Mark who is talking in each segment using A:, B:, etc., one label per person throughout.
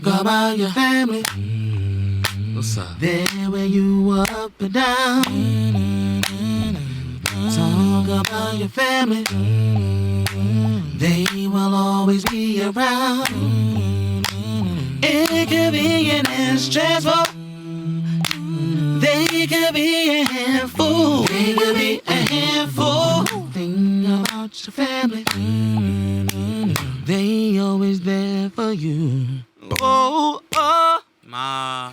A: Talk about your family.
B: What's up?
A: There where you up and down. Talk about your family. They will always be around. Inconvenient and stressful. They could be a handful. They could be a handful. Think about your family. They always there for you. Oh, oh, ma.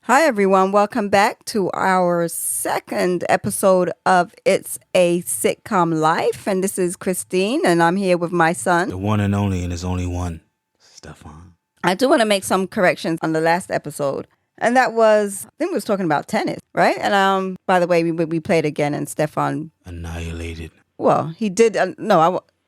C: Hi, everyone. Welcome back to our second episode of It's a Sitcom Life. And this is Christine, and I'm here with my son.
B: The one and only, and there's only one, Stefan.
C: I do want to make some corrections on the last episode. And that was, I think we was talking about tennis, right? And by the way, we played again, and Stefan
B: Annihilated.
C: Well, he did.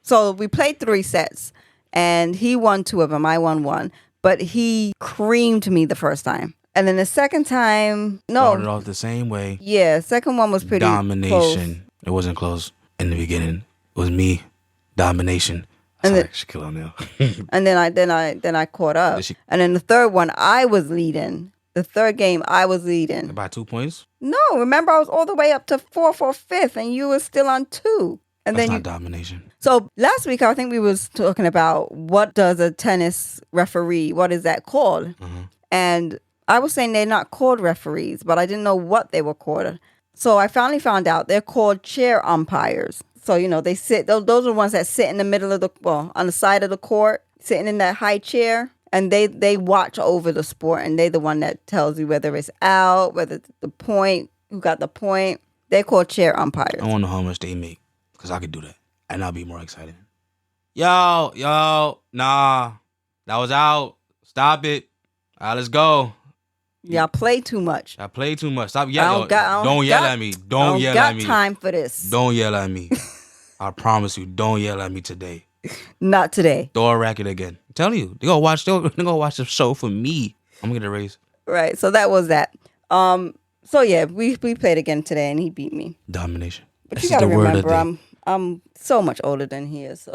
C: So we played 3 sets, and he won 2 of them. I won 1, but he creamed me the first time. And then the second time,
B: Started off the same way.
C: Yeah, second one was pretty
B: Domination.
C: close.
B: It wasn't close in the beginning. It was me. Domination.
C: And
B: That's
C: then-
B: like Shaquille O'Neal.
C: And then I caught up. And then the third one, I was leading. The third game, I was leading.
B: By 2 points?
C: No, remember I was all the way up to 4th or 5th, and you were still on 2. And
B: That's
C: then
B: not domination.
C: So last week, I think we was talking about what does a tennis referee, what is that called?
B: Mm-hmm.
C: And I was saying they're not called referees, but I didn't know what they were called. So I finally found out they're called chair umpires. So, they sit, those are the ones that sit in the middle of on the side of the court, sitting in that high chair. And they watch over the sport, and they're the one that tells you whether it's out, whether it's the point, who got the point. They're called chair umpires.
B: I want to know how much they make, because I could do that. And I'll be more excited. Yo, nah. That was out. Stop it. All right, let's go.
C: Y'all play too much.
B: I play too much. Stop yelling.
C: Don't
B: Don't yell at me. Don't yell at me.
C: I don't got time for this.
B: Don't yell at me. I promise you, don't yell at me today.
C: Not today.
B: Throw a racket again. I'm telling you, they're gonna watch the show for me. I'm gonna get a raise.
C: Right. So that was that. So yeah, we played again today, and he beat me.
B: Domination.
C: But
B: This
C: you
B: is
C: gotta
B: the word of
C: remember,
B: the day.
C: I'm so much older than he is. So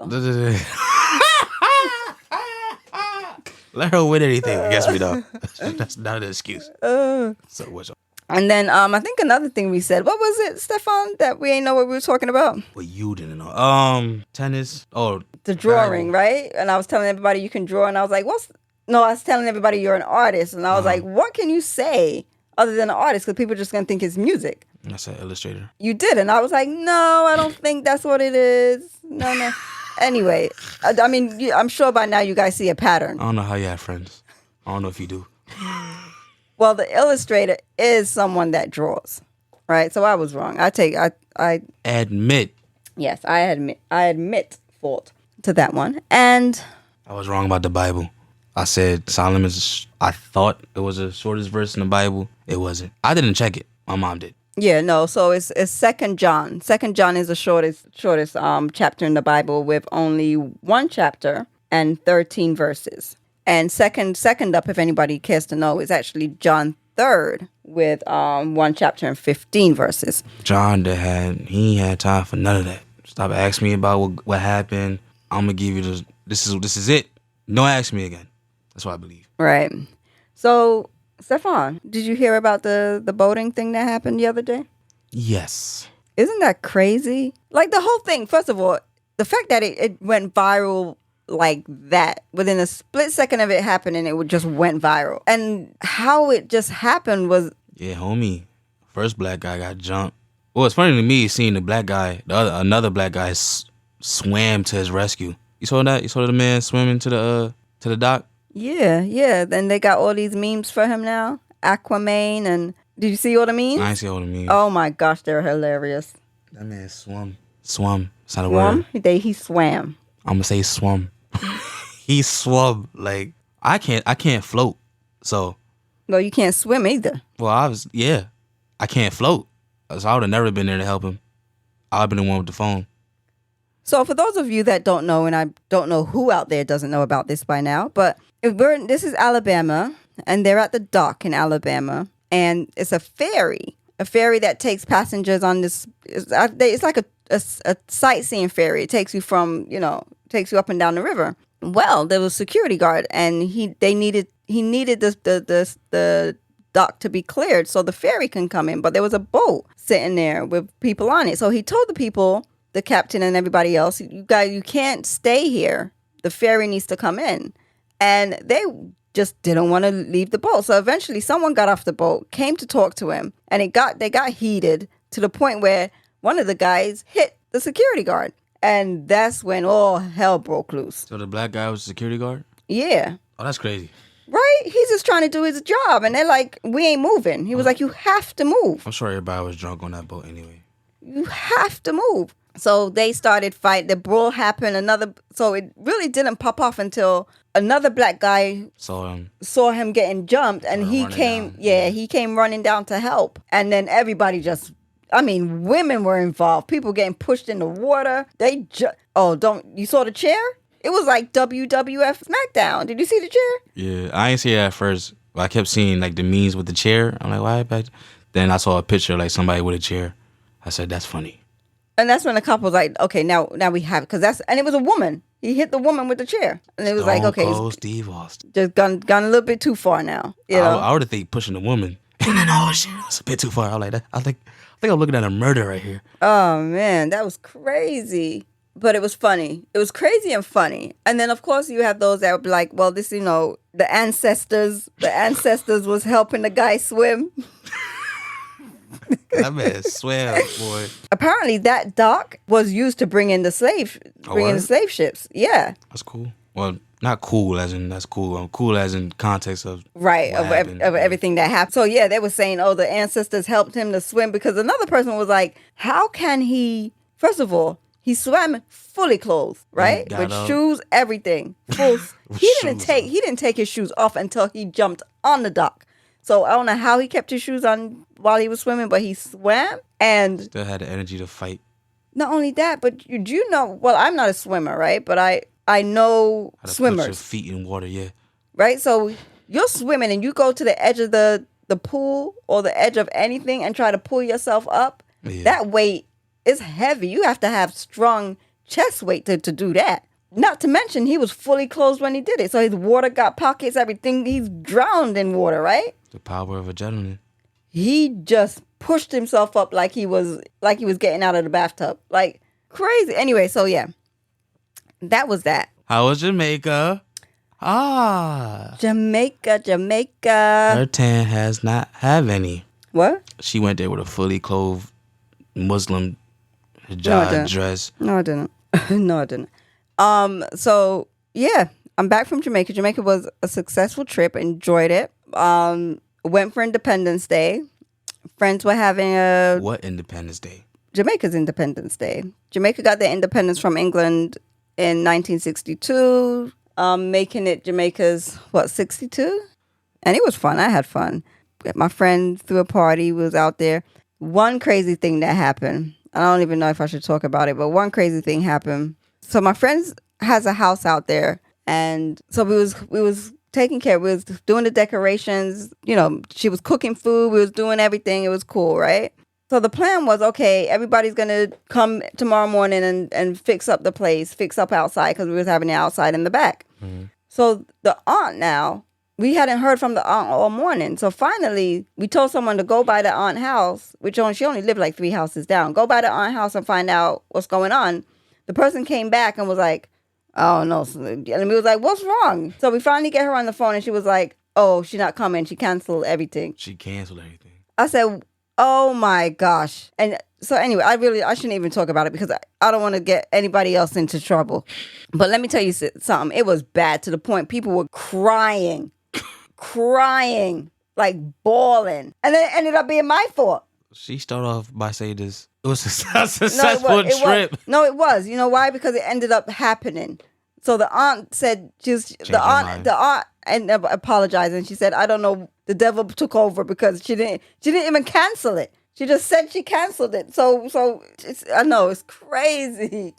B: Let her win anything against me though. That's not an excuse. So what's up?
C: and then I think another thing we said. What was it, Stefan? That we ain't know what we were talking about.
B: Well, you didn't know. Tennis. Oh,
C: The drawing, right? And I was telling everybody you can draw, and I was like, I was telling everybody you're an artist, and I was like, what can you say other than an artist? Because people are just gonna think it's music.
B: That's an illustrator.
C: You did, and I was like, no, I don't think that's what it is. No. Anyway, I mean, I'm sure by now you guys see a pattern.
B: I don't know how you have friends. I don't know if you do.
C: Well, the illustrator is someone that draws, right? So I was wrong. I
B: Admit.
C: yes, I admit fault to that one. And
B: I was wrong about the Bible. I said Solomon's. I thought it was the shortest verse in the Bible. It wasn't. I didn't check it. My mom did.
C: yeah, no. So it's 2 John. 2 John is the shortest chapter in the Bible with only 1 chapter and 13 verses. And second up, if anybody cares to know, is actually John 3rd with 1 chapter and 15 verses.
B: John he ain't had time for none of that. Stop asking me about what happened. I'm gonna give you this is it. Don't ask me again. That's what I believe.
C: Right. So, Stefan, did you hear about the boating thing that happened the other day?
B: Yes.
C: Isn't that crazy? Like the whole thing, first of all, the fact that it went viral like that, within a split second of it happening, it just went viral. And how it just happened was...
B: Yeah, homie. First black guy got jumped. Well, it's funny to me seeing the black guy, another black guy swam to his rescue. You saw that? You saw the man swimming to the dock?
C: Yeah. Then they got all these memes for him now. Aquaman, and did you see all the memes?
B: I ain't see all the memes.
C: Oh my gosh, they're hilarious.
B: That man swum. Swum. It's not a
C: Swam?
B: word.
C: He swam.
B: I'm gonna say swum. He swum. Like I can't float. So
C: Well, you can't swim either.
B: well, I can't float. So I would have never been there to help him. I'd have been the one with the phone.
C: So for those of you that don't know, and I don't know who out there doesn't know about this by now, but this is Alabama, and they're at the dock in Alabama, and it's a ferry that takes passengers on this. It's like a sightseeing ferry. It takes you takes you up and down the river. Well, there was a security guard, and he needed the dock to be cleared so the ferry can come in. But there was a boat sitting there with people on it. So he told the people, the captain and everybody else, you guys, you can't stay here. The ferry needs to come in. And they just didn't want to leave the boat. So eventually someone got off the boat, came to talk to him, and they got heated to the point where one of the guys hit the security guard. And that's when all hell broke loose.
B: So the black guy was a security guard?
C: Yeah.
B: Oh, that's crazy.
C: Right? He's just trying to do his job. And they're like, we ain't moving. He was like, you have to move.
B: I'm sure everybody was drunk on that boat anyway.
C: You have to move. So they started fight. The brawl happened. So it really didn't pop off until another black guy saw him getting jumped, and he came. He came running down to help. And then everybody women were involved. People getting pushed in the water. You saw the chair? It was like WWF SmackDown. Did you see the chair?
B: Yeah, I ain't see it at first. I kept seeing like the memes with the chair. I'm like, why? Then I saw a picture of like somebody with a chair. I said, that's funny.
C: And that's when the cop was like, okay, now we have it. And it was a woman. He hit the woman with the chair. And it was like, okay.
B: Steve Austin.
C: Just gone a little bit too far now. You know?
B: I would have think pushing the woman. And then, oh, shit, it's a bit too far. I was like that. I think I'm looking at a murder right here.
C: Oh, man, that was crazy. But it was funny. It was crazy and funny. And then, of course, you have those that would be like, well, this, the ancestors was helping the guy swim.
B: That man swam, boy.
C: Apparently, that dock was used to bring in the slave ships. Yeah,
B: that's cool. Well, not cool as in that's cool. Cool as in context of
C: of everything that happened. So yeah, they were saying, oh, the ancestors helped him to swim because another person was like, how can he? First of all, he swam fully clothed, right, with shoes, everything. Full. He didn't take his shoes off until he jumped on the dock. So I don't know how he kept his shoes on while he was swimming, but he swam and
B: still had the energy to fight.
C: Not only that, but you know, well, I'm not a swimmer, right? But I know
B: how to
C: swimmers.
B: Put your feet in water, yeah.
C: Right? So you're swimming and you go to the edge of the pool or the edge of anything and try to pull yourself up. Yeah. That weight is heavy. You have to have strong chest weight to do that. Not to mention, he was fully clothed when he did it. So his water got pockets, everything. He's drowned in water, right?
B: The power of adrenaline.
C: He just pushed himself up like he was getting out of the bathtub. Like crazy. Anyway, so yeah. That was that.
B: How was Jamaica?
C: Jamaica.
B: Her tan has not have any.
C: What?
B: She went there with a fully clothed Muslim hijab dress.
C: No, I didn't. No, I didn't. So yeah, I'm back from Jamaica. Jamaica was a successful trip. Enjoyed it. Went for Independence Day. Friends were having
B: What Independence Day?
C: Jamaica's Independence Day. Jamaica got their independence from England in 1962, making it Jamaica's 62? And it was fun. I had fun. My friend threw a party, was out there. One crazy thing that happened. I don't even know if I should talk about it, but one crazy thing happened. So my friend has a house out there, and so we was taking care. We was doing the decorations. You know, she was cooking food. We was doing everything. It was cool, right? So the plan was, okay, everybody's gonna come tomorrow morning and fix up the place, fix up outside because we was having it outside in the back. Mm-hmm. So the aunt now, we hadn't heard from the aunt all morning. So finally, we told someone to go by the aunt house, she only lived like 3 houses down. Go by the aunt house and find out what's going on. The person came back and was like, oh, no. And we was like, what's wrong? So we finally get her on the phone and she was like, oh, she's not coming. She canceled everything. I said, oh, my gosh. And so anyway, I shouldn't even talk about it because I don't want to get anybody else into trouble. But let me tell you something. It was bad to the point people were crying, like bawling. And then it ended up being my fault.
B: She started off by saying this. It was a successful trip.
C: No, it was. You know why? Because it ended up happening. So the aunt said the aunt and apologized, and she said, I don't know, the devil took over because she didn't even cancel it. She just said she canceled it. So I know it's crazy.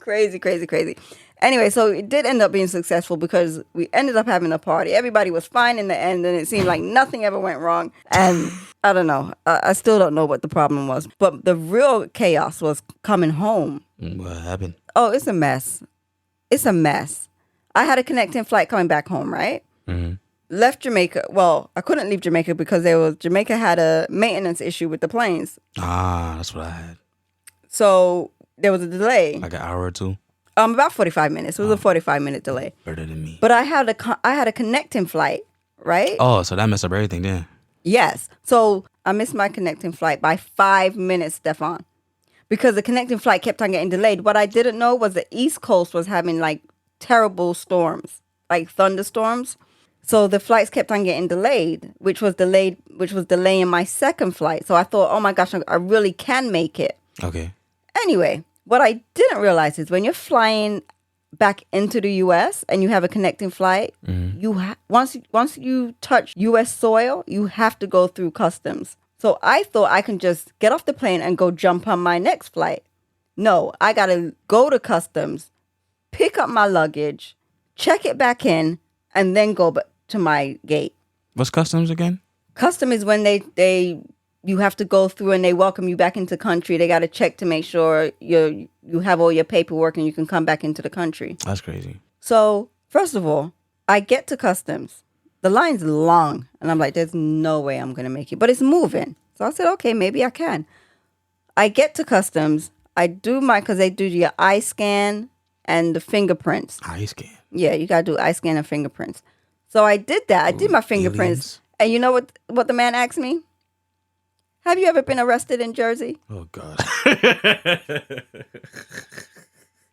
C: Anyway, so it did end up being successful because we ended up having a party. Everybody was fine in the end, and it seemed like nothing ever went wrong. And I don't know. I still don't know what the problem was. But the real chaos was coming home.
B: What happened?
C: Oh, it's a mess. I had a connecting flight coming back home, right?
B: Mm-hmm.
C: Left Jamaica. Well, I couldn't leave Jamaica because Jamaica had a maintenance issue with the planes.
B: That's what I had.
C: So there was a delay.
B: Like an hour or two?
C: About 45 minutes. It was a 45-minute delay.
B: Better than me.
C: But I had a connecting flight, right?
B: Oh, so that messed up everything then.
C: Yes. So I missed my connecting flight by 5 minutes, Stefan. Because the connecting flight kept on getting delayed. What I didn't know was the East Coast was having like terrible storms, like thunderstorms. So the flights kept on getting delayed, which was delaying my second flight. So I thought, oh my gosh, I really can make it.
B: Okay.
C: Anyway, what I didn't realize is when you're flying back into the U.S. and you have a connecting flight, once you touch U.S. soil, you have to go through customs. So I thought I can just get off the plane and go jump on my next flight. No, I got to go to customs, pick up my luggage, check it back in, and then go back to my gate.
B: What's customs again?
C: Custom is when you have to go through and they welcome you back into the country. They got to check to make sure you have all your paperwork and you can come back into the country.
B: That's crazy.
C: So, first of all, I get to customs. The line's long. And I'm like, there's no way I'm going to make it. But it's moving. So I said, okay, maybe I can. I get to customs. I do because they do your eye scan and the fingerprints.
B: Eye scan?
C: Yeah, you got to do eye scan and fingerprints. So I did that. I did my fingerprints.
B: Aliens?
C: And you know what the man asked me? Have you ever been arrested in Jersey?
B: Oh, God.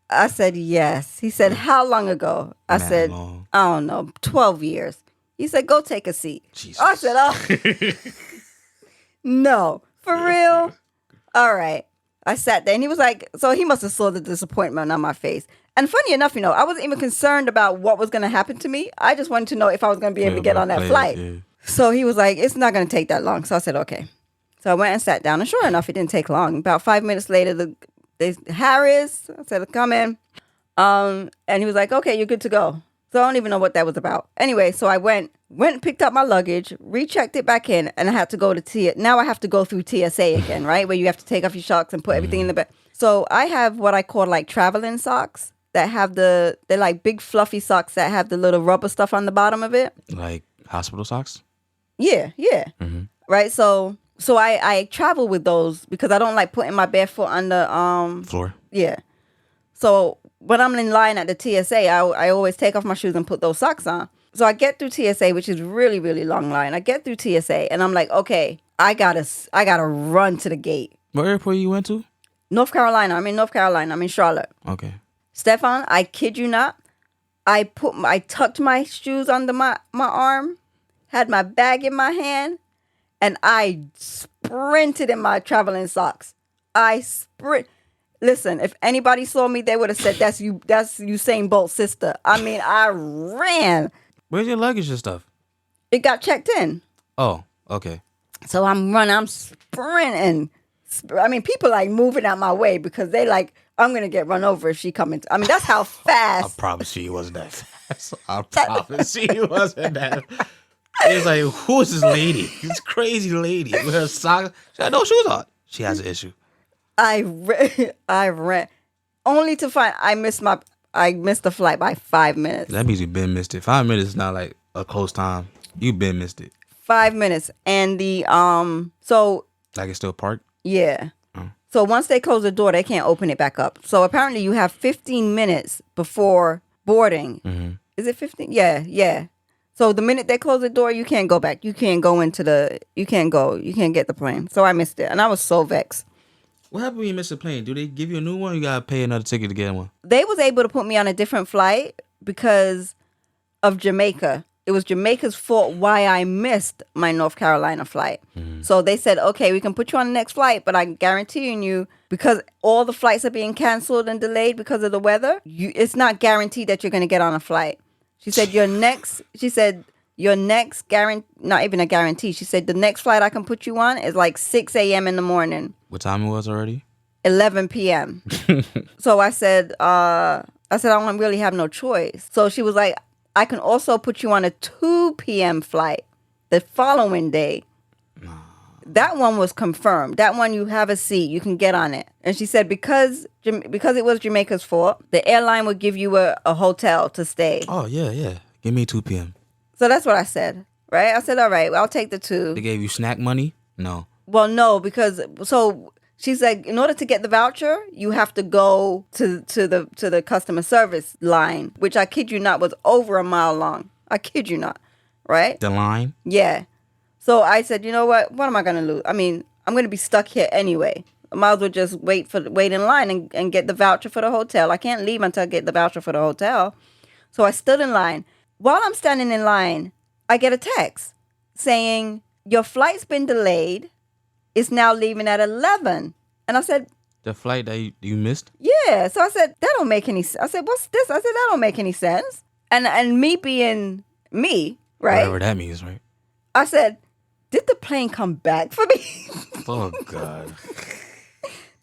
C: I said, yes. He said, how long ago? I said,
B: long.
C: I don't know, 12 years. He said, go take a seat.
B: Jesus.
C: I said, oh, no, for real? All right. I sat there and he was like, so he must have saw the disappointment on my face. And funny enough, I wasn't even concerned about what was going to happen to me. I just wanted to know if I was going to be able to get on that flight.
B: Yeah.
C: So he was like, it's not going to take that long. So I said, okay. So I went and sat down. And sure enough, it didn't take long. About 5 minutes later, Harris, I said, come in. And he was like, okay, you're good to go. So I don't even know what that was about. Anyway, so I went and picked up my luggage, rechecked it back in, and I had to go to now I have to go through TSA again, right? Where you have to take off your socks and put everything in the bag. So I have what I call like traveling socks that have they're like big fluffy socks that have the little rubber stuff on the bottom of it.
B: Like hospital socks?
C: Yeah. Mm-hmm. Right. So I travel with those because I don't like putting my bare foot on the
B: floor.
C: Yeah. So when I'm in line at the TSA, I always take off my shoes and put those socks on. So I get through TSA, which is really, really long line. I get through TSA and I'm like, okay, I gotta run to the gate.
B: What airport you went to?
C: North Carolina. I'm in North Carolina. I'm in Charlotte.
B: Okay.
C: Stefan, I kid you not. I tucked my shoes under my arm, had my bag in my hand, and I sprinted in my traveling socks. Listen, if anybody saw me, they would have said, that's Usain Bolt's sister. I mean, I ran.
B: Where's your luggage and stuff?
C: It got checked in.
B: Oh, okay.
C: So I'm sprinting. I mean, people like moving out my way because they like, I'm going to get run over if she comes. I mean, that's how fast.
B: I promise you it wasn't that fast. I promise you it wasn't that fast. It's like, who is this lady? This crazy lady with her socks. She had no shoes on. She has an issue.
C: I ran. Only to find I missed the flight by 5 minutes.
B: That means you've been missed it. 5 minutes is not like a close time. You've been missed it.
C: 5 minutes. And so
B: like it's still parked?
C: Yeah. So once they close the door, they can't open it back up. So apparently you have 15 minutes before boarding.
B: Mm-hmm.
C: Is it 15? Yeah. So the minute they close the door, you can't go back. You can't go you can't get the plane. So I missed it. And I was so vexed.
B: What happened when you miss a plane? Do they give you a new one or you got to pay another ticket to get one?
C: They was able to put me on a different flight because of Jamaica. It was Jamaica's fault why I missed my North Carolina flight. Mm-hmm. So they said, okay, we can put you on the next flight, but I'm guaranteeing you, because all the flights are being canceled and delayed because of the weather, it's not guaranteed that you're going to get on a flight. She said, not even a guarantee. She said, the next flight I can put you on is like 6 a.m. in the morning.
B: What time it was already?
C: 11 p.m. So I said, I don't really have no choice. So she was like, I can also put you on a 2 p.m. flight the following day. That one was confirmed. That one, you have a seat. You can get on it. And she said because it was Jamaica's fault, the airline would give you a hotel to stay.
B: Oh, yeah. Give me 2 p.m.
C: So that's what I said, right? I said, all right, well, I'll take the 2.
B: They gave you snack money? No.
C: Well, no, because she's like, in order to get the voucher, you have to go to the customer service line, which I kid you not was over a mile long. I kid you not, right?
B: The line?
C: Yeah. So I said, you know what? What am I going to lose? I mean, I'm going to be stuck here anyway. I might as well just wait in line and get the voucher for the hotel. I can't leave until I get the voucher for the hotel. So I stood in line. While I'm standing in line, I get a text saying, your flight's been delayed. It's now leaving at 11. And I said,
B: the flight that you missed?
C: Yeah. So I said, that don't make any sense. I said, what's this? I said, that don't make any sense. And me being me, right?
B: Whatever that means, right?
C: I said, did the plane come back for me?
B: Oh, God.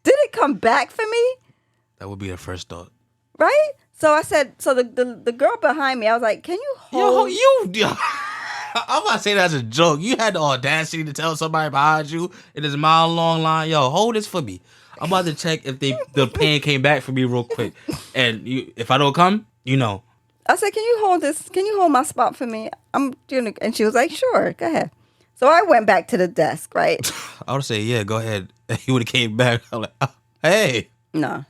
C: Did it come back for me?
B: That would be the first thought.
C: Right? So I said, so the girl behind me, I was like, can you hold?
B: Yo. I'm about to say that as a joke. You had the audacity to tell somebody behind you in this mile-long line, yo, hold this for me. I'm about to check if the plane came back for me real quick. And if I don't come, you know.
C: I said, can you hold this? Can you hold my spot for me? I'm doing it. And she was like, sure, go ahead. So I went back to the desk, right?
B: I would say, yeah, go ahead. He would have came back. I'm like, oh, hey.
C: No.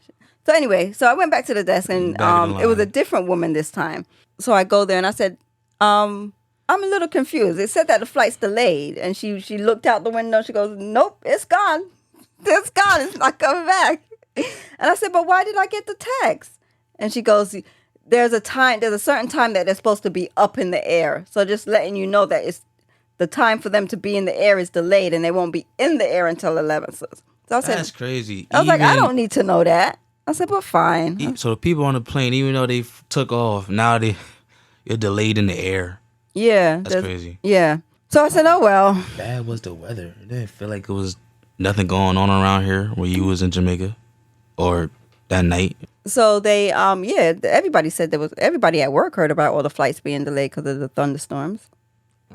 C: So anyway, so I went back to the desk and it was a different woman this time. So I go there and I said, I'm a little confused. It said that the flight's delayed. And she looked out the window. She goes, nope, it's gone. It's gone. It's not coming back. And I said, but why did I get the text? And she goes, there's a certain time that they're supposed to be up in the air. So just letting you know that it's the time for them to be in the air is delayed and they won't be in the air until 11. So I said,
B: that's crazy.
C: I was like, I don't need to know that. I said, but fine.
B: So the people on the plane, even though they took off, now you're delayed in the air.
C: Yeah.
B: That's crazy.
C: Yeah. So I said, oh, well.
B: Bad was the weather. It didn't feel like it was nothing going on around here where you was in Jamaica or that night.
C: So they, everybody said everybody at work heard about all the flights being delayed because of the thunderstorms.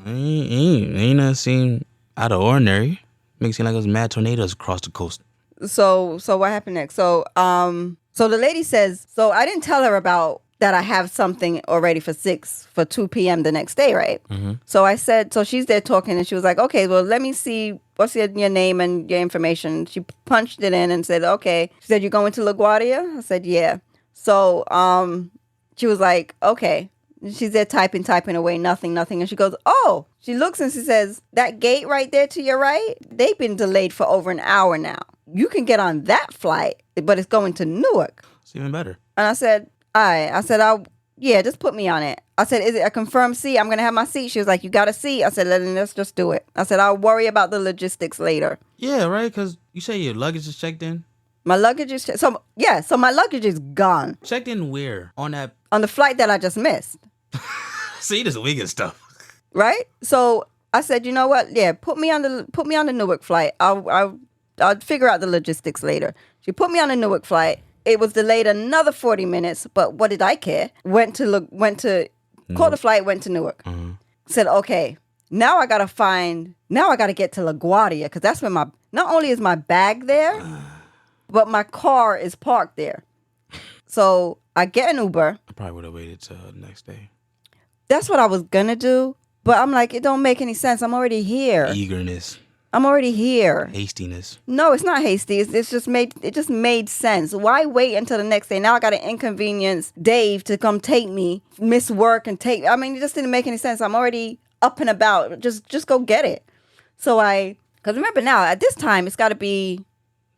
B: Ain't nothing seem out of ordinary. Makes it seem like there's mad tornadoes across the coast.
C: So what happened next? So the lady says, so I didn't tell her about that I have something already for 2 p.m. the next day, right? Mm-hmm. So I said, so she's there talking and she was like, okay, well, let me see what's your name and your information. She punched it in and said, okay. She said, you going to LaGuardia? I said, yeah. So she was like, okay. She's there typing away, nothing. And she goes, oh. She looks and she says, that gate right there to your right, they've been delayed for over an hour now. You can get on that flight, but it's going to Newark.
B: It's even better.
C: And I said, all right. I said, just put me on it. I said, is it a confirmed seat? I'm going to have my seat. She was like, you got a seat? I said, let's just do it. I said, I'll worry about the logistics later.
B: Yeah, right? Because you say your luggage is checked in?
C: My luggage is so my luggage is gone.
B: Checked in where? On
C: the flight that I just missed.
B: See, this weekend stuff.
C: Right? So I said, you know what? Yeah, put me on the Newark flight. I'll figure out the logistics later. She put me on the Newark flight. It was delayed another 40 minutes, but what did I care? Caught the flight, went to Newark. Mm-hmm. Said, okay, now I got to get to LaGuardia because that's where not only is my bag there, but my car is parked there. So I get an Uber.
B: I probably would have waited till the next day.
C: That's what I was going to do. But I'm like, it don't make any sense. I'm already here.
B: Eagerness.
C: I'm already here.
B: Hastiness.
C: No, it's not hasty. It just made sense. Why wait until the next day? Now I got to inconvenience Dave to come take me, miss work and take. I mean, it just didn't make any sense. I'm already up and about. Just go get it. So because remember now, at this time, it's got to be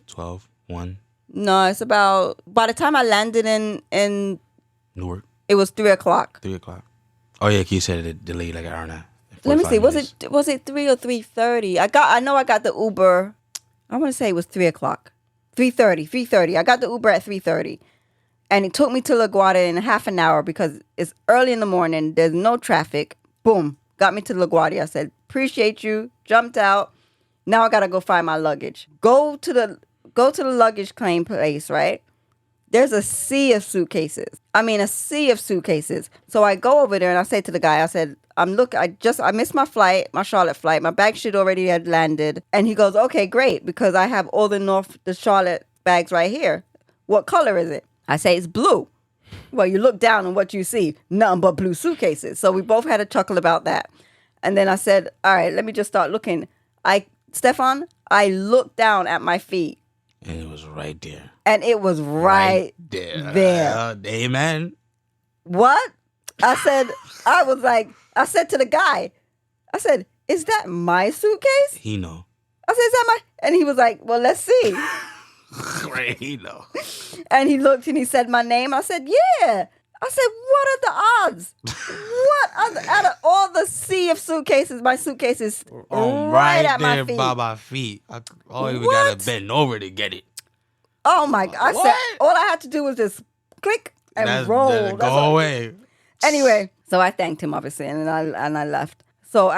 B: 12, 1.
C: No, it's about, by the time I landed in
B: Newark,
C: it was 3:00.
B: 3:00. Oh yeah, you said it delayed like an hour and a half.
C: Let me see. Was it 3 or 3:30? I know I got the Uber. I want to say it was 3:00. 3:30. I got the Uber at 3:30. And it took me to LaGuardia in half an hour because it's early in the morning. There's no traffic. Boom. Got me to LaGuardia. I said, appreciate you. Jumped out. Now I got to go find my luggage. Go to the luggage claim place, right? There's a sea of suitcases. I mean, a sea of suitcases. So I go over there and I say to the guy, I said, I missed my flight, my Charlotte flight. My bag sheet already had landed. And he goes, okay, great, because I have all the Charlotte bags right here. What color is it? I say, it's blue. Well, you look down and what you see, nothing but blue suitcases. So we both had a chuckle about that. And then I said, all right, let me just start looking. Stefan, I looked down at my feet.
B: And it was right there.
C: And it was right there.
B: Amen.
C: What? I said to the guy, I said, is that my suitcase?
B: He know.
C: I said, is that my? And he was like, well, let's see.
B: Right, he know.
C: And he looked and he said my name. I said, yeah. I said, what are the odds? Out of all the sea of suitcases, my suitcase is right at my feet.
B: By my feet. We gotta bend over to get it.
C: Oh my God. I said, all I had to do was just click and roll.
B: Go away.
C: Anyway, so I thanked him obviously and I left. So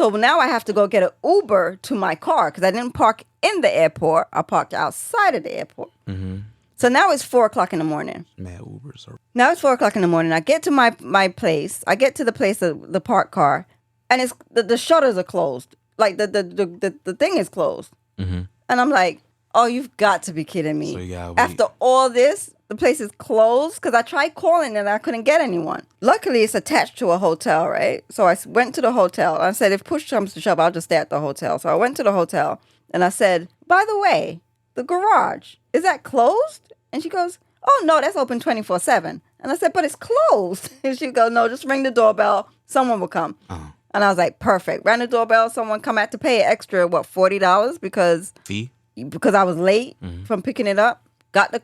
C: now I have to go get an Uber to my car because I didn't park in the airport. I parked outside of the airport. Mm-hmm. So now it's 4:00 in the morning.
B: Man, Ubers are...
C: Now it's 4:00 in the morning. I get to my place. I get to the place of the parked car, and it's the shutters are closed. Like the thing is closed. Mm-hmm. And I'm like, oh, you've got to be kidding me. So after all this, the place is closed because I tried calling and I couldn't get anyone. Luckily, it's attached to a hotel, right? So I went to the hotel. I said, if push comes to shove, I'll just stay at the hotel. So I went to the hotel and I said, by the way, the garage, is that closed? And she goes, oh, no, that's open 24/7. And I said, but it's closed. And she goes, no, just ring the doorbell. Someone will come. Uh-huh. And I was like, perfect. Rang the doorbell. Someone come out to pay extra, $40 because...
B: Fee?
C: Because I was late from picking it up. Got in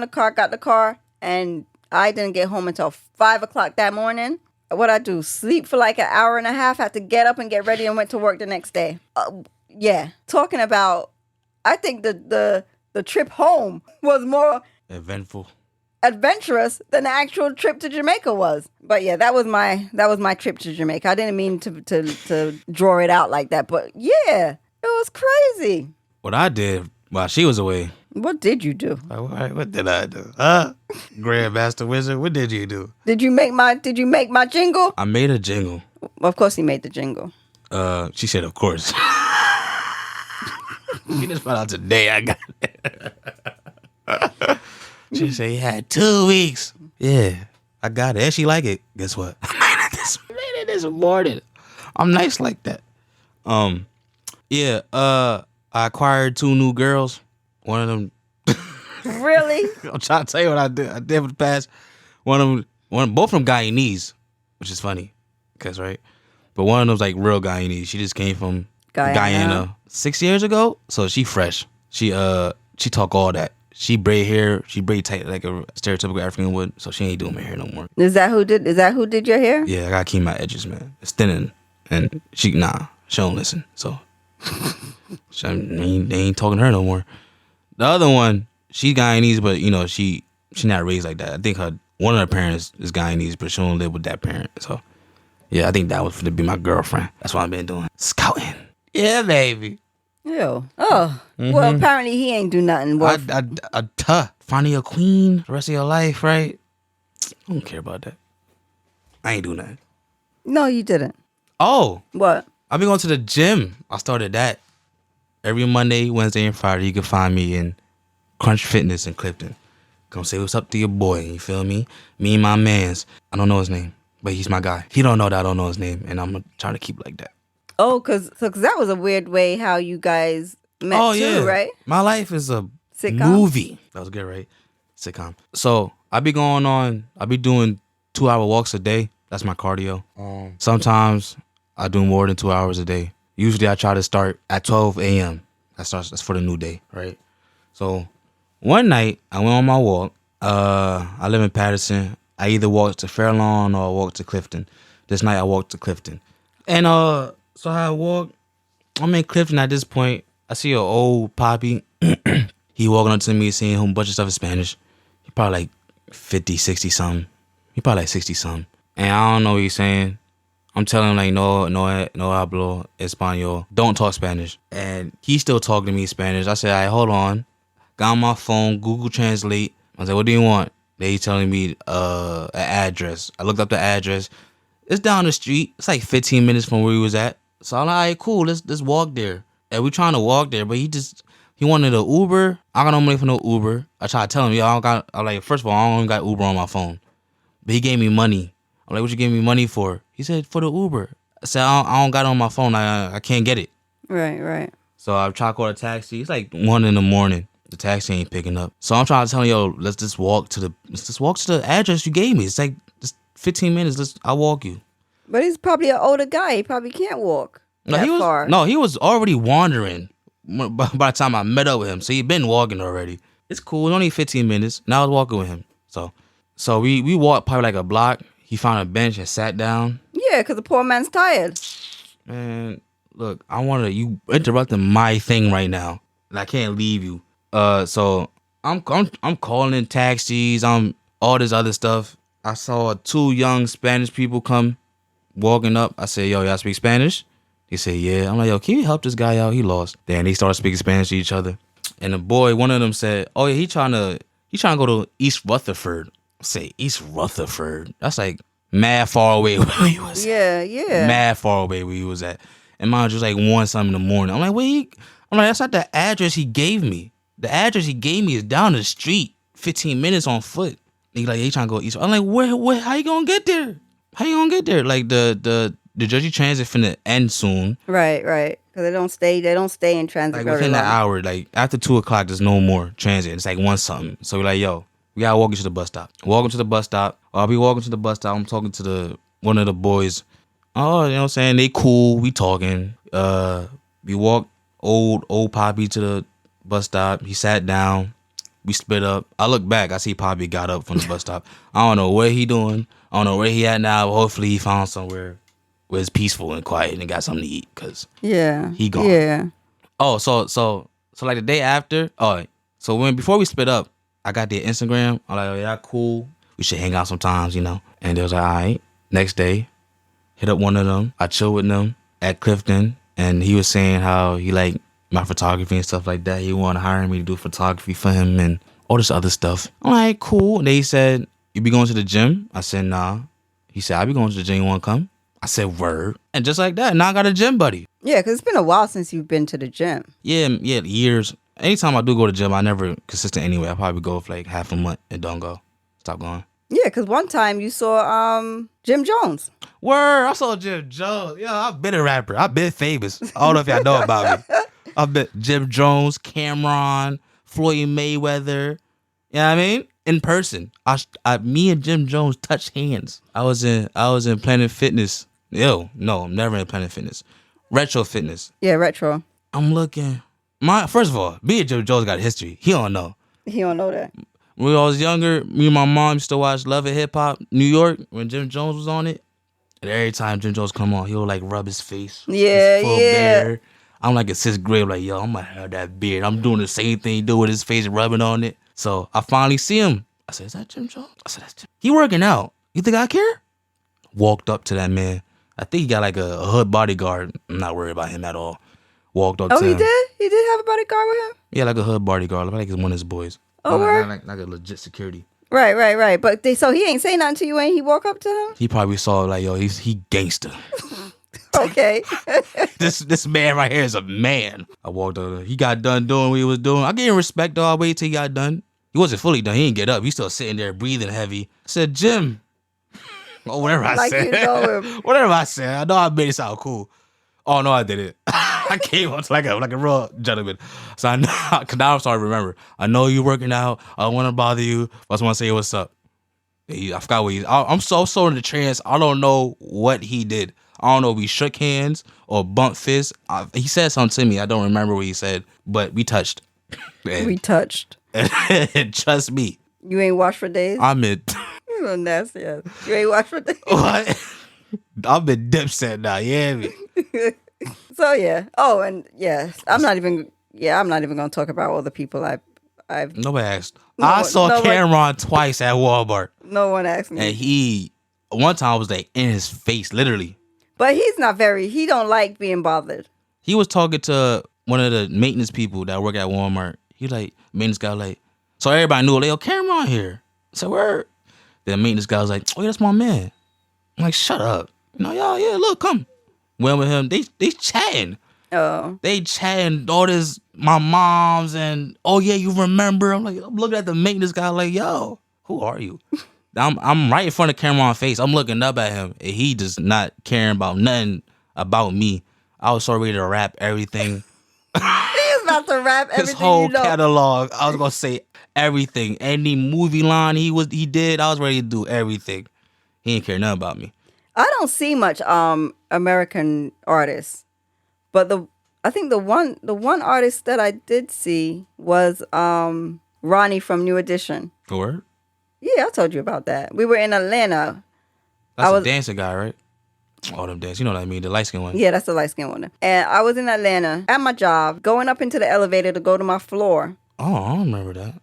C: the car, and I didn't get home until 5:00 that morning. What I do? Sleep for like an hour and a half, had to get up and get ready and went to work the next day. Yeah. Talking about, I think the trip home was more adventurous than the actual trip to Jamaica was. But yeah, that was my trip to Jamaica. I didn't mean to draw it out like that, but yeah, it was crazy.
B: What I did while she was away.
C: What did you do?
B: What did I do? Grandmaster Wizard, what did you do?
C: Did you make my jingle?
B: I made a jingle.
C: Of course he made the jingle.
B: She said, of course. She just found out today I got it. She said he had 2 weeks. Yeah, I got it. And she like it. Guess what? I made it this morning. I'm nice like that. Yeah, I acquired 2 new girls. One of them.
C: Really?
B: I'm trying to tell you what I did. I did for the past. Both of them Guyanese, which is funny, cause right. But one of them's like real Guyanese. She just came from Guyana 6 years ago, so she fresh. She talk all that. She braid hair. She braid tight like a stereotypical African would. So she ain't doing my hair no more.
C: Is that who did your hair?
B: Yeah, I gotta keep my edges, man. It's thinning, and she don't listen. So they ain't talking to her no more. The other one, she's Guyanese, but she not raised like that. I think one of her parents is Guyanese, but she don't live with that parent. So yeah, I think that was to be my girlfriend. That's what I've been doing. Scouting. Yeah, baby.
C: Ew. Oh. Mm-hmm. Well, apparently he ain't do nothing.
B: Finding a queen the rest of your life, right? I don't care about that. I ain't do nothing.
C: No, you didn't.
B: Oh.
C: What?
B: I be going to the gym. I started that. Every Monday, Wednesday, and Friday, you can find me in Crunch Fitness in Clifton. Come say what's up to your boy, you feel me? Me and my mans. I don't know his name, but he's my guy. He don't know that I don't know his name, and I'm trying to keep it like that.
C: Oh, cause that was a weird way how you guys met too, right?
B: My life is a sitcom? Movie. That was good, right? Sitcom. So I be doing 2-hour walks a day. That's my cardio. Sometimes I do more than 2 hours a day. Usually I try to start at 12 a.m. That's for the new day, right? So one night I went on my walk. I live in Patterson. I either walked to Fairlawn or I walked to Clifton. This night I walked to Clifton. And so I walk. I'm in Clifton at this point. I see an old poppy. He walking up to me saying a bunch of stuff in Spanish. He probably like 50, 60 something. He probably like 60 something. And I don't know what he's saying. I'm telling him like, no hablo español. Don't talk Spanish. And he's still talking to me in Spanish. I said, all right, hold on. Got on my phone, Google Translate, I was like, what do you want? They telling me an address. I looked up the address. It's down the street. It's like 15 minutes from where we was at. So I'm like, all right, cool. Let's walk there. And we trying to walk there, but he wanted an Uber. I got no money for no Uber. I tried to tell him, yo, I'm like, first of all, I don't got Uber on my phone. But he gave me money. I'm like, what you giving me money for? He said, for the Uber. I said, I don't got it on my phone. I can't get it.
C: Right.
B: So I tried to call a taxi. It's like 1 a.m. The taxi ain't picking up. So I'm trying to tell him, yo, let's just walk to the address you gave me. It's like just 15 minutes. I'll walk you.
C: But he's probably an older guy. He probably can't walk that far.
B: No, he was already wandering by the time I met up with him. So he'd been walking already. It's cool. It's only 15 minutes. Now I was walking with him. So we walked probably like a block. He found a bench and sat down.
C: Yeah, because the poor man's tired.
B: Man, look, you interrupting my thing right now. And I can't leave you. So I'm calling in taxis. I'm all this other stuff. I saw 2 young Spanish people come walking up. I said, yo, y'all speak Spanish? He said, yeah. I'm like, yo, can you help this guy out? He lost. Then they started speaking Spanish to each other. And the boy, one of them said, oh yeah, he trying to go to East Rutherford. I say East Rutherford. That's like mad far away where he was.
C: Yeah.
B: Mad far away where he was at. And mine was like 1 something in the morning. I'm like, that's not the address he gave me. The address he gave me is down the street, 15 minutes on foot. He like, he trying to go east. I'm like, where? How you gonna get there? Like the Jersey Transit finna end soon.
C: Right. Because they don't stay in transit.
B: Like
C: very
B: within
C: long.
B: the hour, like after 2:00, there's no more transit. It's like 1 something. So we're like, yo, we gotta walk you to the bus stop. Walking to the bus stop. I'll be walking to the bus stop. I'm talking to one of the boys. Oh, you know what I'm saying? They cool. We talking. We walked old Poppy to the bus stop. He sat down. We split up. I look back. I see Poppy got up from the bus stop. I don't know what he doing. I don't know where he at now. But hopefully he found somewhere where it's peaceful and quiet and got something to eat. Cause he gone.
C: Yeah.
B: Oh, so like the day after. So before we split up, I got their Instagram. I'm like, oh yeah, cool. We should hang out sometimes, you know. And they was like, all right. Next day, hit up one of them. I chill with them at Clifton, and he was saying how he like my photography and stuff like that. He wanted to hire me to do photography for him and all this other stuff. I'm like, cool. And they said, you be going to the gym? I said, nah. He said, I be going to the gym. You want to come? I said, word. And just like that, now I got a gym buddy.
C: Yeah, because it's been a while since you've been to the gym.
B: Yeah, years. Anytime I do go to the gym, I never consistent anyway. I probably go for like half a month and don't go. Stop going.
C: Yeah, because one time you saw Jim Jones.
B: Word, I saw Jim Jones. Yeah, I've been a rapper. I've been famous. I don't know if y'all know about me. I've been Jim Jones, Cameron, Floyd Mayweather. You know what I mean? In person. Me and Jim Jones touched hands. I was in Planet Fitness. No, I'm never in Planet Fitness. Retro Fitness.
C: Yeah, retro.
B: I'm looking. First of all, me and Jim Jones got a history. He don't know.
C: He don't know that.
B: When I was younger, me and my mom used to watch Love and Hip Hop New York when Jim Jones was on it. And every time Jim Jones come on, he'll like rub his face.
C: Yeah,
B: his full
C: yeah.
B: beard. I'm like in 6th grade, I'm like, yo, I'm gonna have that beard. I'm doing the same thing he do with his face rubbing on it. So I finally see him. I said, is that Jim Jones? I said, that's Jim. He working out. You think I care? Walked up to that man. I think he got like a hood bodyguard. I'm not worried about him at all. Walked up to him.
C: Oh, he did? He did have a bodyguard with him?
B: Yeah, like a hood bodyguard. Like it's one of his boys.
C: Oh,
B: like a legit security.
C: Right. But so he ain't say nothing to you when he walk up to him?
B: He probably saw like, yo, he gangster.
C: Okay.
B: this man right here is a man. I walked over. He got done doing what he was doing. I gave him respect though. I waited till he got done. He wasn't fully done. He didn't get up. He's still sitting there breathing heavy. I said, Jim. Or whatever I
C: Like
B: said.
C: you know him.
B: Whatever I said. I know I made it sound cool. Oh no, I didn't. I came up to like a real gentleman. So I know, cause now I'm starting to remember. I know you working out. I don't want to bother you. I just want to say what's up. I forgot what I'm so in the trance. I don't know what he did. I don't know if we shook hands or bumped fists. He said something to me. I don't remember what he said, but we touched.
C: We touched.
B: And trust me.
C: You ain't washed for days?
B: I'm in.
C: You a nasty ass. You ain't washed for days?
B: What? I'm in Dipset now. Yeah.
C: So yeah. Oh, and yes, I'm not even gonna talk about all the people I've.
B: Nobody asked. I saw Cameron twice at Walmart.
C: No one asked me.
B: And one time I was like in his face, literally.
C: But he don't like being bothered.
B: He was talking to one of the maintenance people that work at Walmart. He like, maintenance guy like, So everybody knew, like, Cameron here. I said, word. Then maintenance guy was like, oh, yeah, that's my man. I'm like, shut up. Y'all, yeah, look, come. Went with him. They chatting.
C: Oh.
B: They chatting all this, my mom's, and, oh, yeah, you remember? I'm looking at the maintenance guy like, yo, who are you? I'm right in front of Cameron's face. I'm looking up at him, and he just not caring about nothing about me. I was so ready to rap everything.
C: He was about to rap everything.
B: His whole
C: you know.
B: catalog. I was gonna say everything. Any movie line he did, I was ready to do everything. He didn't care nothing about me.
C: I don't see much American artists, but I think the one artist that I did see was Ronnie from New Edition.
B: Word?
C: Yeah, I told you about that. We were in Atlanta.
B: That's a dancer guy, right? Oh, them dance. You know what I mean? The light skin one.
C: Yeah, that's the light skin one. And I was in Atlanta at my job, going up into the elevator to go to my floor.
B: Oh, I don't remember that.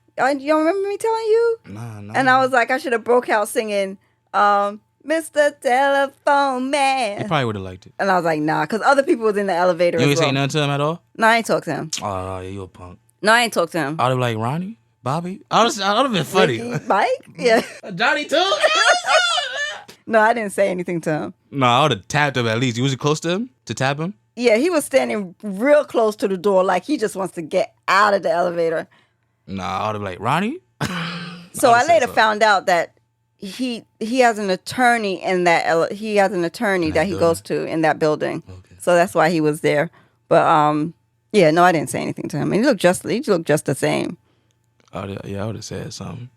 C: You don't remember me telling you?
B: Nah.
C: And I was like, I should have broke out singing, Mr. Telephone Man.
B: He probably would have liked it.
C: And I was like, nah, because other people was in the elevator
B: You
C: as
B: ain't
C: well.
B: say nothing to him at all?
C: No, I ain't talk to him.
B: Oh, yeah, you a punk.
C: No, I ain't talk to him.
B: I would have like, Ronnie? Bobby? I would have been funny.
C: Ricky, Mike? Yeah.
B: Johnny too?
C: No, I didn't say anything to him.
B: No, I would have tapped him at least. You was close to him to tap him?
C: Yeah, he was standing real close to the door like he just wants to get out of the elevator.
B: Nah, I would have like, Ronnie?
C: So I later found out that he has an attorney in that he has an attorney that he goes to in that building. Okay. So that's why he was there. But yeah, no, I didn't say anything to him. And he looked just the same.
B: Yeah, I would have said something.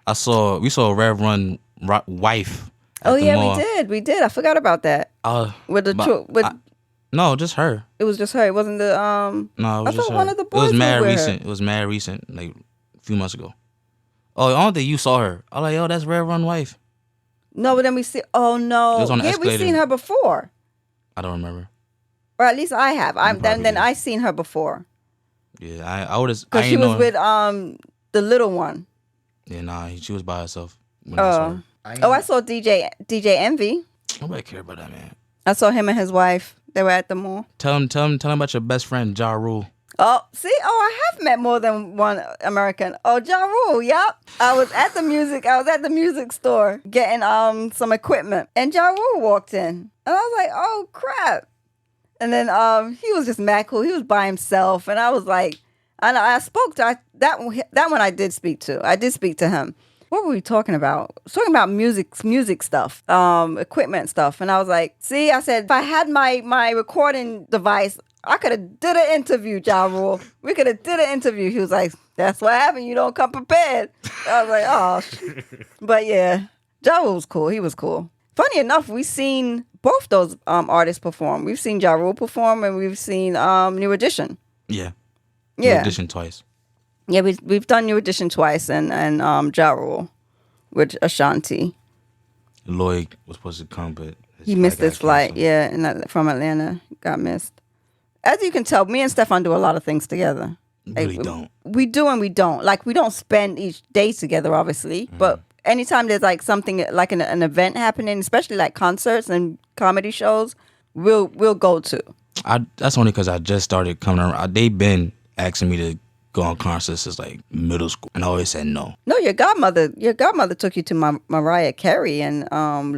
B: We saw Rev Run wife.
C: Oh yeah, we did. I forgot about that.
B: No, just her.
C: It was just her. It wasn't the
B: No, it was
C: I
B: just
C: thought
B: her.
C: one of the boys
B: It was mad
C: were with
B: recent.
C: her.
B: It was mad recent, like a few months ago. Oh, I don't think you saw her. I was like, yo, that's Rev Run wife.
C: No, but then we see. Oh no,
B: It was on the
C: we
B: escalator.
C: seen her before,
B: I don't remember.
C: or at least I have. Then
B: did.
C: I seen her before
B: Yeah, I would have.
C: because she was with the little one.
B: Yeah, nah, she was by herself. When I saw her.
C: I saw DJ Envy.
B: Nobody care about that, man.
C: I saw him and his wife. They were at the mall.
B: Tell him about your best friend, Ja Rule.
C: Oh, see? Oh, I have met more than one American. Oh, Ja Rule, yep. I was at the music store getting some equipment. And Ja Rule walked in. And I was like, oh crap. And then he was just mad cool. He was by himself. And I was like, I spoke to that one I did speak to. I did speak to him. What were we talking about? Talking about music stuff, equipment stuff. And I was like, see, I said, if I had my recording device, I could have did an interview, Ja Rule. We could have did an interview. He was like, that's what happened. You don't come prepared. I was like, oh. But yeah, Ja Rule was cool. He was cool. Funny enough, we've seen both those artists perform. We've seen Ja Rule perform and we've seen New Edition.
B: Yeah.
C: Yeah.
B: New Edition twice.
C: Yeah, we've done New Edition twice and Ja Rule with Ashanti.
B: Lloyd was supposed to come, but
C: he missed his flight. Yeah, from Atlanta, got missed. As you can tell, me and Stefan do a lot of things together.
B: Really don't.
C: We do and we don't. Like we don't spend each day together, obviously, but anytime there's like something like an event happening, especially like concerts and comedy shows, we'll go to.
B: That's only because I just started coming around. They've been asking me to go on concerts since like middle school, and I always said no.
C: No, your godmother took you to Mariah Carey and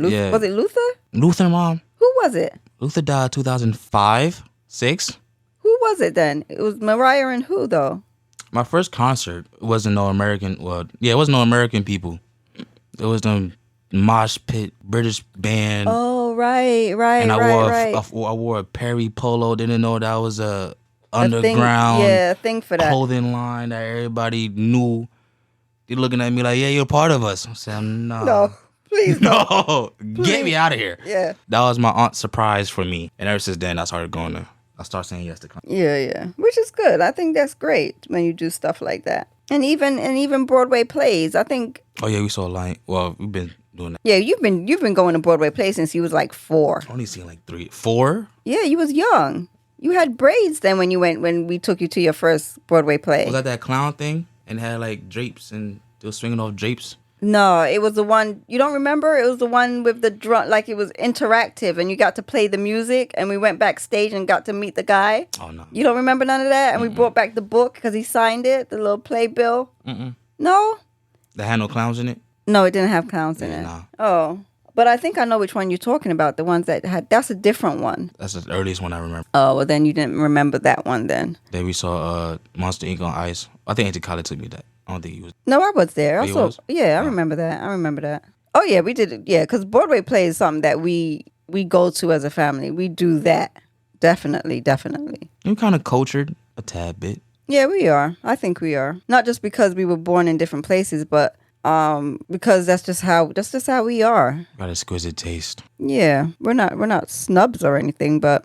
C: Luther. Yeah. Was it Luther?
B: Luther, mom.
C: Who was it?
B: Luther died 2005, 6.
C: Who was it then? It was Mariah and who though?
B: My first concert wasn't no American. Well, yeah, it wasn't no American people. It was them mosh pit British band.
C: Oh right. And
B: I wore a Perry polo. Didn't know that was a underground
C: thing for that
B: clothing line that everybody knew. They looking at me like, yeah, you're part of us. I'm saying,
C: no, please
B: no, get me out of here.
C: Yeah,
B: that was my aunt's surprise for me, and ever since then I started saying yes to come.
C: Yeah, which is good. I think that's great when you do stuff like that, and even Broadway plays. I think.
B: Oh yeah, we saw a line. Well, we've been doing that.
C: Yeah, you've been going to Broadway plays since you was like 4.
B: Only seen like 3, 4.
C: Yeah, you was young. You had braids then when we took you to your first Broadway play.
B: Was that clown thing? And it had like drapes and they were swinging off drapes?
C: No, it was the one, you don't remember? It was the one with the drum, like it was interactive and you got to play the music and we went backstage and got to meet the guy.
B: Oh, no.
C: You don't remember none of that? And we brought back the book because he signed it, the little playbill?
B: Mm-mm.
C: No,
B: That had no clowns in it?
C: no, it didn't have clowns in
B: Yeah,
C: it.
B: nah.
C: Oh, but I think I know which one you're talking about. The ones that had. That's a different one.
B: That's the earliest one I remember.
C: Oh, well, then you didn't remember that one then.
B: Then we saw Monster Inc. on Ice. I think Auntie Kylie took me that. I don't think he was.
C: No, I was there.
B: Oh, you
C: Also,
B: was?
C: yeah, I
B: Oh.
C: remember that. I remember that. Oh yeah, we did it. Yeah, because Broadway play is something that we go to as a family. We do that. Definitely.
B: You're kind of cultured a tad bit.
C: Yeah, we are. I think we are. Not just because we were born in different places, but because that's just how we are.
B: Got exquisite taste.
C: Yeah, we're not snubs or anything, but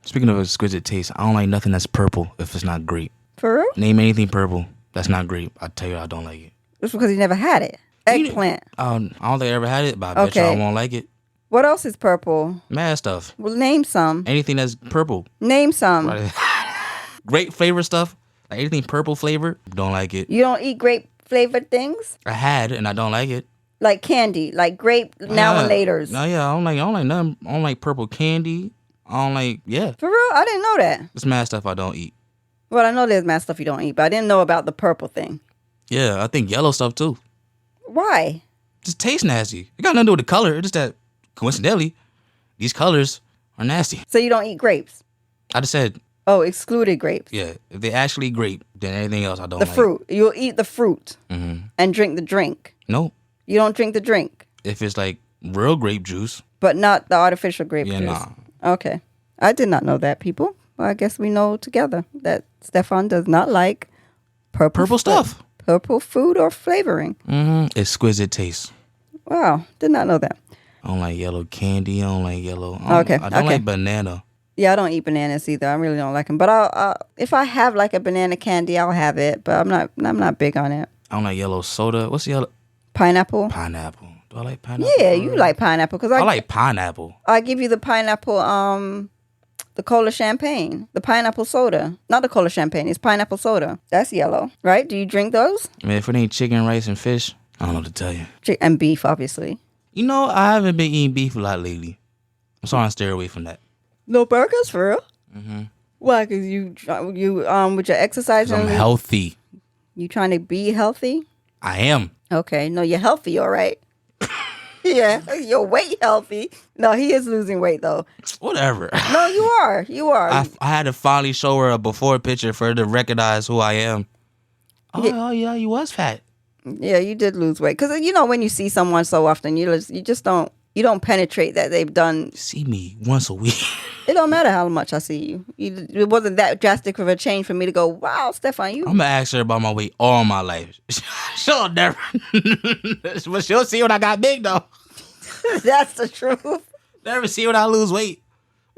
B: Speaking of exquisite taste, I don't like nothing that's purple if it's not grape.
C: for real,
B: Name anything purple that's not grape. I tell you, I don't like it.
C: it's because you never had it. Eggplant.
B: I don't think I ever had it, but I bet
C: Okay.
B: y'all won't like it.
C: What else is purple?
B: Mad stuff.
C: Well, name some.
B: Anything that's purple.
C: Name some.
B: Grape flavor stuff. Like anything purple flavor, don't like it.
C: You don't eat grape flavored things
B: I had and I don't like it.
C: like candy, like grape now and later's.
B: No, yeah, I don't like nothing. I don't like purple candy. I don't like
C: For real, I didn't know that.
B: It's mad stuff I don't eat.
C: Well, I know there's mad stuff you don't eat, but I didn't know about the purple thing.
B: Yeah, I think yellow stuff too.
C: Why?
B: Just tastes nasty. It got nothing to do with the color. It's just that coincidentally, these colors are nasty.
C: So you don't eat grapes?
B: I just said,
C: Oh, excluded grapes.
B: yeah, if they actually grape, then anything else I don't
C: The
B: like.
C: fruit. You'll eat the fruit
B: Mm-hmm.
C: and drink the drink.
B: Nope.
C: You don't drink the drink,
B: If it's like real grape juice,
C: but not the artificial grape
B: yeah,
C: juice.
B: nah.
C: Okay. I did not know that, people. Well, I guess we know together that Stefan does not like
B: Purple stuff.
C: Purple food or flavoring.
B: Mm-hmm. Exquisite taste.
C: Wow. Did not know that.
B: I don't like yellow candy. I don't like yellow. I don't
C: Okay.
B: like banana.
C: Yeah, I don't eat bananas either. I really don't like them. But I'll if I have like a banana candy, I'll have it. But I'm not big on it.
B: I don't like yellow soda. What's yellow?
C: Pineapple.
B: Pineapple. Do I like pineapple?
C: Yeah, you like pineapple because
B: I like pineapple.
C: I give you the pineapple. The cola champagne, the pineapple soda, not the cola champagne. It's pineapple soda. That's yellow, right? Do you drink those?
B: I mean, if it ain't chicken, rice, and fish, I don't know what to tell you.
C: And beef, obviously.
B: You know, I haven't been eating beef a lot lately. I'm starting to stay away from that.
C: No burgers for real?
B: Mm-hmm.
C: Why? Because you with your exercise,
B: I'm healthy.
C: You trying to be healthy?
B: I am.
C: Okay, no, you're healthy, all right. Yeah, your weight healthy. No, he is losing weight though.
B: Whatever.
C: No, you are. You are.
B: I had to finally show her a before picture for her to recognize who I am. Oh yeah, you was fat.
C: Yeah, you did lose weight because you know when you see someone so often, you just don't penetrate that they've done.
B: See me once a week.
C: It don't matter how much I see you. It wasn't that drastic of a change for me to go, wow, Stefan, you.
B: I'm gonna ask her about my weight all my life. She'll never. But she'll see when I got big though.
C: That's the truth.
B: Never see when I lose weight.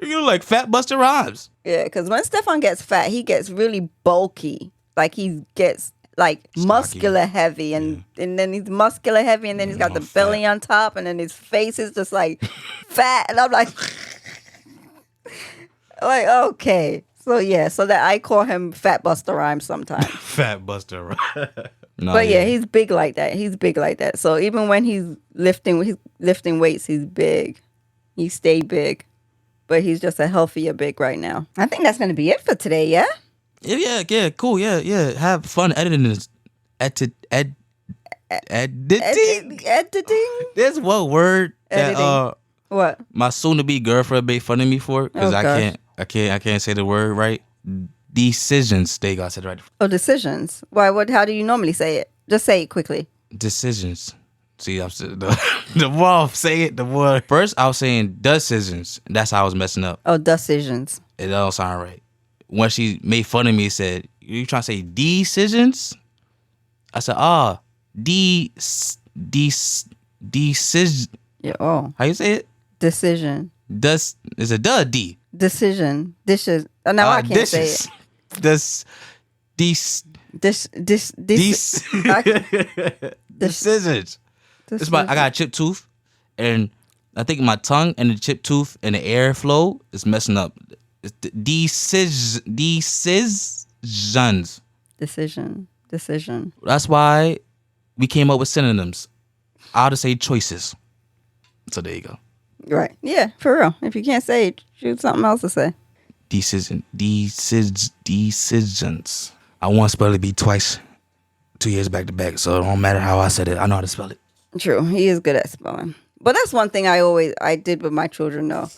B: You look like Fat Buster Rhymes.
C: Yeah, because when Stefan gets fat, he gets really bulky. Like he gets like
B: Stocky.
C: muscular heavy, and then he's muscular heavy, and then he's got the belly on top, and then his face is just like fat, and I'm like, okay. So yeah, so that I call him Fat Buster Rhymes sometimes.
B: Fat Buster Rhymes. No,
C: But yeah, he's big like that. He's big like that. So even when he's lifting weights, he's big. He stay big. But he's just a healthier big right now. I think that's gonna be it for today, yeah?
B: Yeah, cool, yeah. Have fun editing this. Editing.
C: Editing?
B: There's one word
C: Editing.
B: that
C: What?
B: my soon-to-be girlfriend made fun of me for because
C: Oh, gosh.
B: I can't say the word right. Decisions. There you go. I said it right.
C: Oh, decisions. Why? What? How do you normally say it? Just say it quickly.
B: Decisions. See, I'm saying the more I say it, the more. First, I was saying decisions. That's how I was messing up.
C: Oh, decisions.
B: It don't sound right. When she made fun of me, said, "You trying to say decisions?" I said, decision.
C: Yeah. Oh,
B: How you say it?
C: decision.
B: Is a D.
C: Decision. Dishes. Oh, now I can't say it. Decisions.
B: It's I got a chipped tooth, and I think my tongue and the chipped tooth and the airflow is messing up. It's decisions.
C: Decision.
B: That's why we came up with synonyms. I'll just say choices. So there you go.
C: Right. Yeah, for real. If you can't say it, choose something else to say.
B: Decisions. I want spell to be twice 2 years back to back, so it don't matter how I said it. I know how to spell it.
C: True. He is good at spelling. But that's one thing I did with my children, though.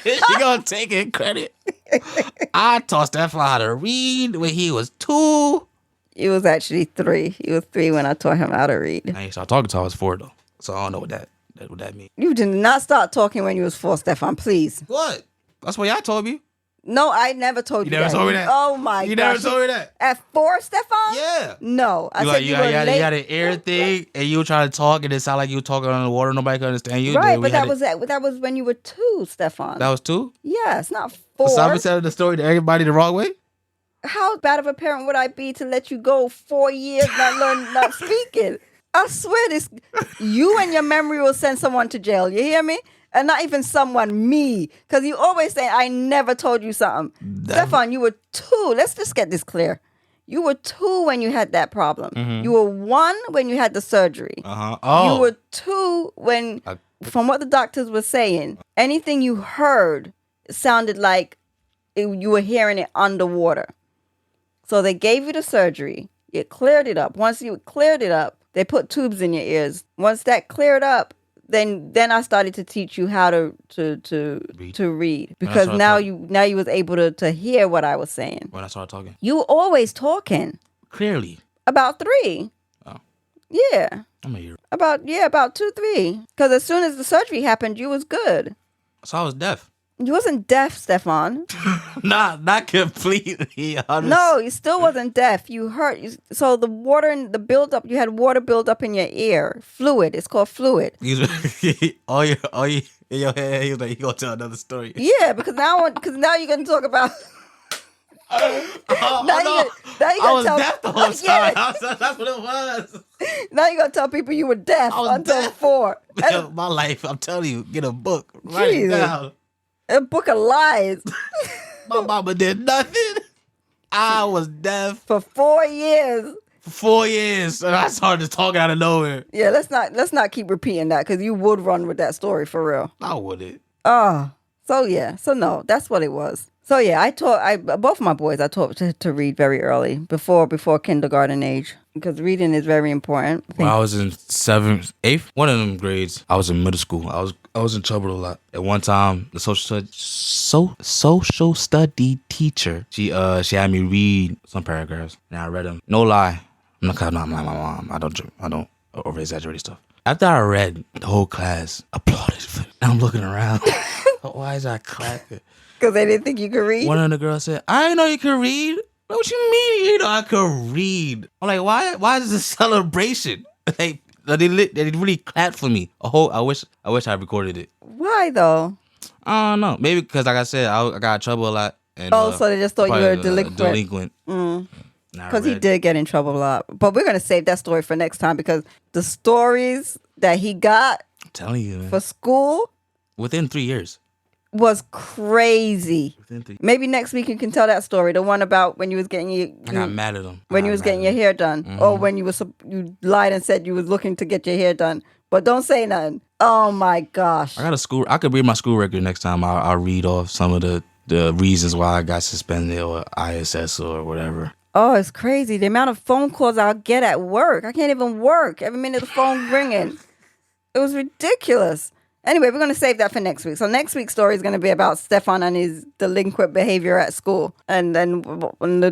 B: She gonna take it credit. I taught Stefan how to read when he was 2.
C: He was actually 3. He was 3 when I taught him how to read.
B: I ain't started talking till I was 4 though, so I don't know what that means.
C: You did not start talking when you was 4, Stefan, please.
B: What? That's what y'all told me.
C: No, I never told you that.
B: You never told me that?
C: Oh, my God.
B: You never told me that?
C: At 4, Stefan?
B: Yeah.
C: No. I said you were
B: you
C: late.
B: had an ear thing, and you were trying to talk, and it sounded like you were talking underwater. Nobody could understand you.
C: Right, but that was when you were 2, Stefan.
B: That was 2?
C: Yes, not 4.
B: So I've been telling the story to everybody the wrong way?
C: How bad of a parent would I be to let you go 4 years not speaking? I swear this, you and your memory will send someone to jail. You hear me? And not even someone, me. Because you always say, I never told you something. Stefan, you were 2. Let's just get this clear. You were 2 when you had that problem. Mm-hmm. You were 1 when you had the surgery.
B: Uh-huh. Oh.
C: You were 2 when, from what the doctors were saying, anything you heard sounded like you were hearing it underwater. So they gave you the surgery. You cleared it up. Once you cleared it up, they put tubes in your ears. Once that cleared up, then I started to teach you how to read because now you was able to hear what I was saying.
B: When I started talking,
C: you were always talking
B: clearly.
C: About 3.
B: Oh,
C: yeah.
B: I'm a year.
C: About 2, 3. Because as soon as the surgery happened, you was good.
B: So I was deaf.
C: You wasn't deaf, Stefan.
B: not completely. Honest.
C: No, you still wasn't deaf. You heard. So the water and the buildup, you had water build up in your ear. Fluid. It's called fluid.
B: all you in your head. He was like, "You gonna tell another story?"
C: Yeah, because now you're gonna talk about.
B: I was deaf the whole time. Yeah. That's what it was.
C: Now you're gonna tell people you were deaf until deaf. 4.
B: My life. I'm telling you, get a book. Write it down.
C: A book of lies.
B: My mama did nothing. I was deaf
C: for 4 years.
B: For 4 years, and I started talking out of nowhere.
C: Yeah, let's not keep repeating that because you would run with that story for real.
B: I wouldn't.
C: Oh, so no, that's what it was. So yeah, I taught both of my boys. I taught to read very early, before kindergarten age, because reading is very important.
B: When I was in 7th, 8th, one of them grades, I was in middle school. I was in trouble a lot. At one time, the social study teacher, she had me read some paragraphs, and I read them. No lie, I'm not like my mom. I don't over exaggerate stuff. After I read, the whole class applauded for me. And I'm looking around. Why is I clapping?
C: Because they didn't think you could read?
B: One of the girls said, I didn't know you could read. What you mean you know I could read? I'm like, why is this a celebration? They really clapped for me. I wish I recorded it.
C: Why though?
B: I don't know. Maybe because like I said, I got in trouble a lot. And,
C: so they just thought you were a delinquent. Because he did get in trouble a lot. But we're going to save that story for next time because the stories that he got
B: I'm telling you, man.
C: For school
B: within 3 years
C: was crazy. Maybe next week you can tell that story. The one about when you was getting
B: I got mad at him.
C: When you was getting your hair done. Mm-hmm. Or when you lied and said you was looking to get your hair done. But don't say nothing. Oh my gosh.
B: I could read my school record next time. I'll read off some of the reasons why I got suspended or ISS or whatever.
C: Oh, it's crazy. The amount of phone calls I'll get at work. I can't even work. Every minute the phone ringing. It was ridiculous. Anyway, we're going to save that for next week. So next week's story is going to be about Stefan and his delinquent behavior at school. And then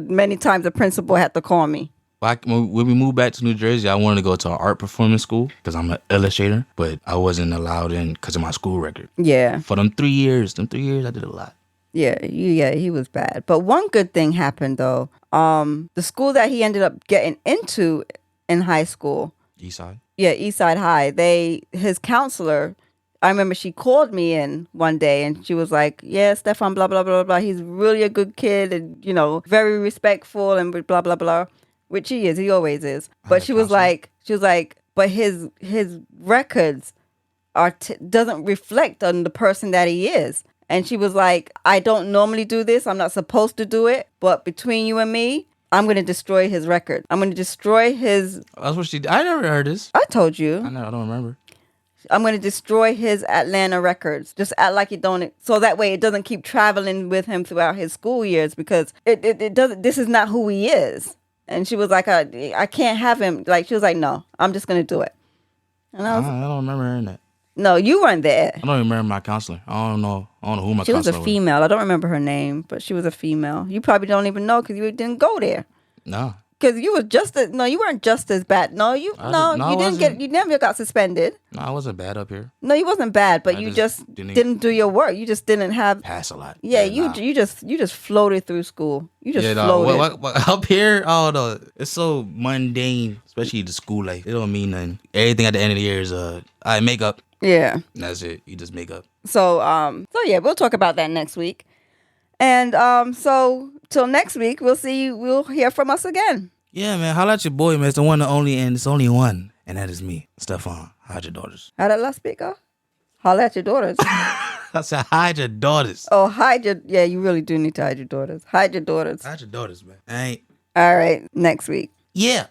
C: many times the principal had to call me.
B: When we moved back to New Jersey, I wanted to go to an art performance school because I'm an illustrator, but I wasn't allowed in because of my school record.
C: Yeah.
B: For them 3 years, I did a lot.
C: Yeah, he was bad. But one good thing happened, though. The school that he ended up getting into in high school.
B: Eastside? Yeah,
C: Eastside High. His counselor, I remember she called me in one day and she was like, yeah, Stefan, blah, blah, blah, blah. He's really a good kid and, very respectful and blah, blah, blah. Which he is. He always is. But she was like, but his records doesn't reflect on the person that he is. And she was like, I don't normally do this. I'm not supposed to do it. But between you and me, I'm going to destroy his record. I'm going to destroy his...
B: That's what she did. I never heard this.
C: I told you.
B: I don't remember.
C: I'm going to destroy his Atlanta records. Just act like you don't... So that way it doesn't keep traveling with him throughout his school years because it doesn't... This is not who he is. And she was like, I can't have him. Like, she was like, no, I'm just going to do it. And I
B: I
C: was,
B: don't remember hearing that.
C: no, you weren't there.
B: I don't remember my counselor. I don't know who my
C: She was
B: counselor
C: a female. I don't remember her name, but she was a female. You probably don't even know because you didn't go there.
B: No.
C: Because you was you weren't just as bad. No, you never got suspended.
B: No, I wasn't bad up here.
C: No, you wasn't bad, but
B: I
C: you
B: just
C: just
B: didn't
C: didn't do your work. You just didn't have.
B: Pass a lot.
C: Yeah,
B: nah.
C: you just floated through school. You just
B: no,
C: floated.
B: what, up here, oh no, it's so mundane, especially the school life. It don't mean nothing. Everything at the end of the year is I makeup.
C: Yeah.
B: And that's it. You just make up.
C: So yeah, we'll talk about that next week. And so till next week, we'll hear from us again.
B: Yeah, man. Holla at your boy, man. It's the one, the only, and it's only one. And that is me, Stefan. Hide your daughters.
C: How that last speak go? Holla at your daughters.
B: I said, hide your daughters.
C: Oh, yeah, you really do need to hide your daughters. Hide your daughters.
B: Hide your daughters, man. I ain't.
C: All right, next week.
B: Yeah.